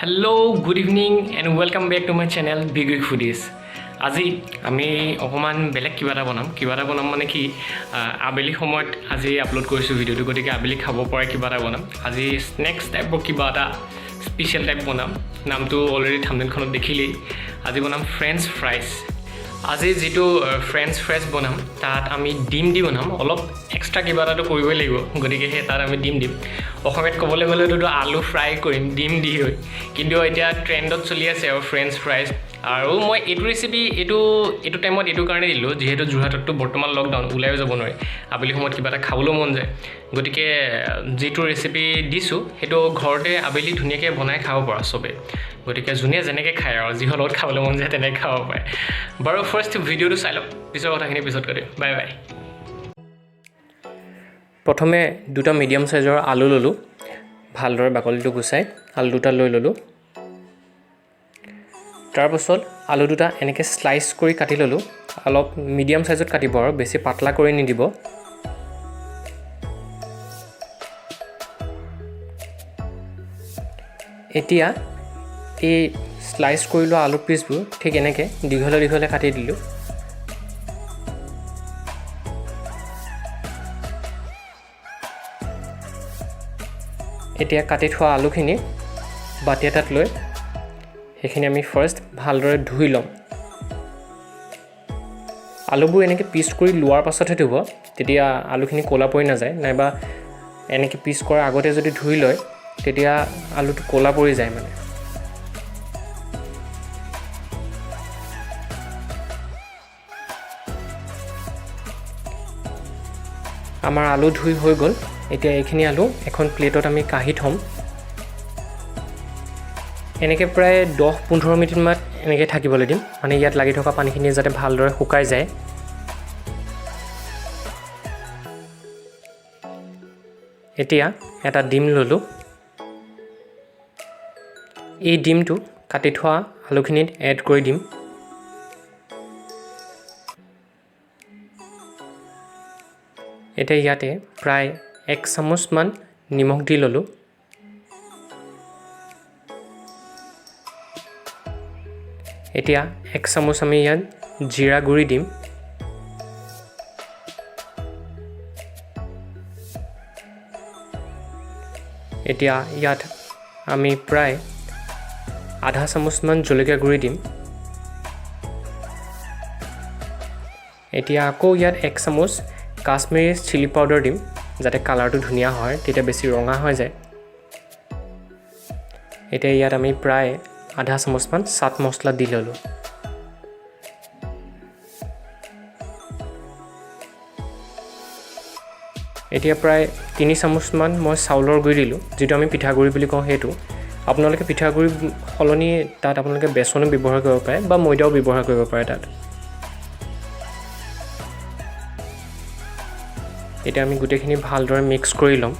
Hello, good evening and welcome back to my channel Big Big Foodies. আজি আমি অকমান বেলেগ কিবা এটা বনাম মানে কি আবেলি সময়ত আজি আপলোড কৰিছো ভিডিওটো গতিকে আবেলি খাব পৰা কিবা এটা বনাম আজি স্ন্যাক্স টাইপৰ কিবা এটা স্পেশাল টাইপ বনাম নামটো অলৰেডি থাম্বনেইলখনত দেখিলেই আজি বনাম ফ্ৰেঞ্চ ফ্ৰাইজ আজি যেটো ফ্ৰেঞ্চ ফ্ৰাইজ বনাম তাত আমি ডিম দি বনাম অলপ এক্সট্ৰা কিবা এটা কৰিবই লাগিব গতিকে হে তাত আমি ডিম অসমত ক'বলৈ গ'লে তো আলু ফ্ৰাই কৰিম ডিম দি হৈ কিন্তু এতিয়া ট্ৰেন্ডত চলি আছে আৰু ফ্ৰেঞ্চ ফ্ৰাইজ আৰু মই এটো ৰেচিপি এটো টাইমত এটো কাৰণে দিলো যেহেতু জুহাটতো বৰ্তমান লকডাউন উলাই যাব নোৱাৰে আবেলি সময়ত কিবা এটা খাবলৈ মন যায় গতিকে যেটো ৰেচিপি দিছো হেটো ঘৰতে আবেলি ধুনিয়াকৈ বনাই খাব পৰা সবে গতিকে জুনিয়া যেনেকৈ খায় আৰু যি হলত খাবলৈ মন যায় তেনেকৈ খাব পাৰে বাৰু ফাৰ্স্ট ভিডিওটো চাই লওক পিছৰ কথাখিনি পিছত কৰিম বাই বাই প্ৰথমে দুটা মিডিয়াম সাইজৰ আলু ললো ভালদৰে বাকলিটো গুছাই আলু দুটা লৈ ললো তাৰ পাছত আলু দুটা এনেকৈ স্লাইস কৰি কাটি ললো অলপ মিডিয়াম সাইজত কাটিব আৰু বেছি পাতলা কৰি নিদিব এতিয়া এই স্লাইস কৰি লোৱা আলু পিচবোৰ ঠিক এনেকৈ দীঘলে কাটি দিলো এতিয়া কাটি থোৱা আলুখিনি বাটি এটাত লৈ সেইখিনি আমি ফাৰ্স্ট ভালদৰে ধুই লম আলুবোৰ এনেকৈ পিচ কৰি লোৱাৰ পাছতহে ধুব তেতিয়া আলুখিনি কোলা পৰি নাযায় নাইবা এনেকৈ পিচ কৰাৰ আগতে যদি ধুই লয় তেতিয়া আলুটো কোলা পৰি যায় মানে আমাৰ আলু ধুই হৈ গ'ল এতিয়া এইখিনি আলু এখন প্লেটত আমি কাঢ়ি থম এনেকৈ প্ৰায় 10-15 মিনিট মান এনেকৈ থাকিবলৈ দিম মানে ইয়াত লাগি থকা পানীখিনি যাতে ভালদৰে শুকাই যায় এতিয়া এটা ডিম ললো এই ডিমটো কাটি থোৱা আলুখিনিত এড কৰি দিম এতিয়া ইয়াতে প্ৰায় 1 চামুচ মান নিমখ দি ললো এতিয়া 1 চামুচ আমি ইয়াত জিৰা গুৰি দিম এতিয়া ইয়াত আমি প্ৰায় আধা চামুচ মান জলকীয়া গুৰি দিম এতিয়া আকৌ ইয়াত 1 চামুচ কাশ্মীৰী চিলি পাউডাৰ দিম যাতে কালাৰটো ধুনিয়া হয় তেতিয়া বেছি ৰঙা হৈ যায় এতিয়া ইয়াত আমি প্ৰায় আধা চামুচ মান চাট মছলা দি ললো এতিয়া প্ৰায় 3 চামুচ মান মই চাউলৰ গুৰি দিলো যেটো আমি পিঠাগুৰি বুলি কওঁ হেতু আপোনালোকে পিঠাগুৰি হলনি তাত আপোনালোকে বেচনো ব্যৱহাৰ কৰিব পাৰে বা ময়দাও ব্যৱহাৰ কৰিব পাৰে তাত এতিয়া আমি গুটেখিনি ভালদৰে মিক্স কৰি লম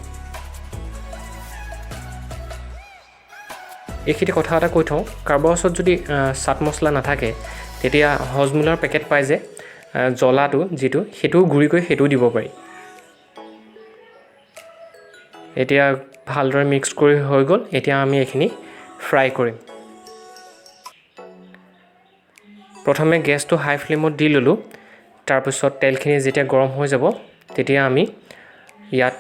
এইখিনি কথা এটা কৈ থওঁ কাৰোবাৰ ওচৰত যদি চাট মছলা নাথাকে তেতিয়া হজমুলাৰ পেকেট পাই যে জ্বলাটো যেটো হেতু গুৰি কৰি হেতু দিব পাৰি এতিয়া ভালদৰে মিক্স কৰি হৈ গ'ল এতিয়া আমি এইখিনি ফ্ৰাই কৰিম প্ৰথমে গেছটো হাই ফ্লেমত দি ললো তাৰ পিছত তেলখিনি যেতিয়া গৰম হৈ যাব তেতিয়া আমি ইয়াত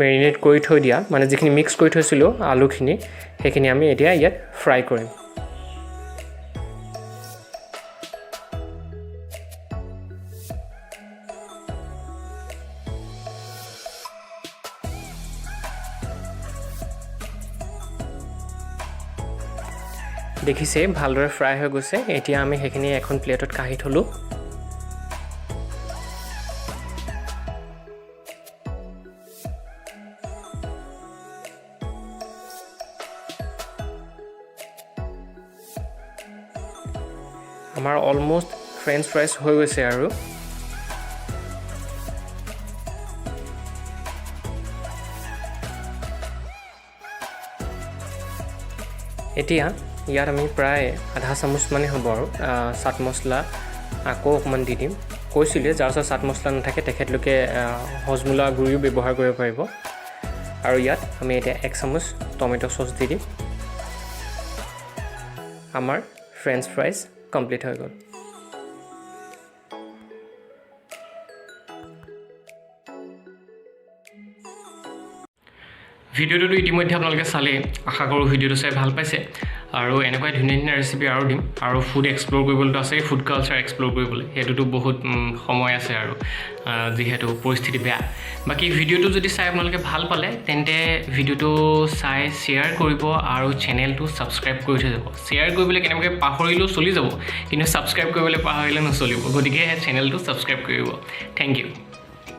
মেৰিনেট কৰি থৈ দিয়া মানে যিখিনি মিক্স কৰি থৈছিলো আলুখিনি সেইখিনি আমি এতিয়া ইয়াত ফ্ৰাই কৰিম দেখিছে ভালদৰে ফ্ৰাই হৈ গৈছে এতিয়া আমি সেইখিনি এখন প্লেটত কাঢ়ি থলো আমাৰ অলমোস্ট ফ্ৰেঞ্চ ফ্ৰাইজ হৈ গৈছে আৰু এতিয়া ইয়াত আমি প্ৰায় আধা চামুচ মানে হ'ব আৰু চাট মছলা আকৌ অকমান দি দিম কৈছিলে যাৰ ওচৰত চাট মছলা নাথাকে তেখেতলোকে হজমুলা গুৰিও ব্যৱহাৰ কৰিব পাৰিব আৰু ইয়াত আমি এটা 1 চামুচ টমেটো সস দি দিম আমাৰ ফ্ৰেঞ্চ ফ্ৰাইজ কমপ্লিট হৈ গ'ল। ভিডিঅ'টো ইতিমধ্যে আপোনালোকে চালে, আশা কৰোঁ ভিডিঅ'টো চাই ভাল পাইছে আৰু এনেকুৱা ধুনীয়া ধুনীয়া ৰেচিপি আৰু দিম আৰু ফুড এক্সপ্ল'ৰ কৰিবলৈতো আছে, ফুড কালচাৰ এক্সপ্ল'ৰ কৰিবলৈ সেইটোতো বহুত সময় আছে আৰু যিহেতু পৰিস্থিতি বেয়া। বাকী ভিডিঅ'টো যদি চাই আপোনালোকে ভাল পালে তেন্তে ভিডিঅ'টো চাই শ্বেয়াৰ কৰিব আৰু চেনেলটো ছাবস্ক্ৰাইব কৰি থৈ যাব। শ্বেয়াৰ কৰিবলৈ কেনেবাকৈ পাহৰিলেও চলি যাব, কিন্তু ছাবস্ক্ৰাইব কৰিবলৈ পাহৰিলে নচলিব, গতিকে চেনেলটো ছাবস্ক্ৰাইব কৰিব। Thank U.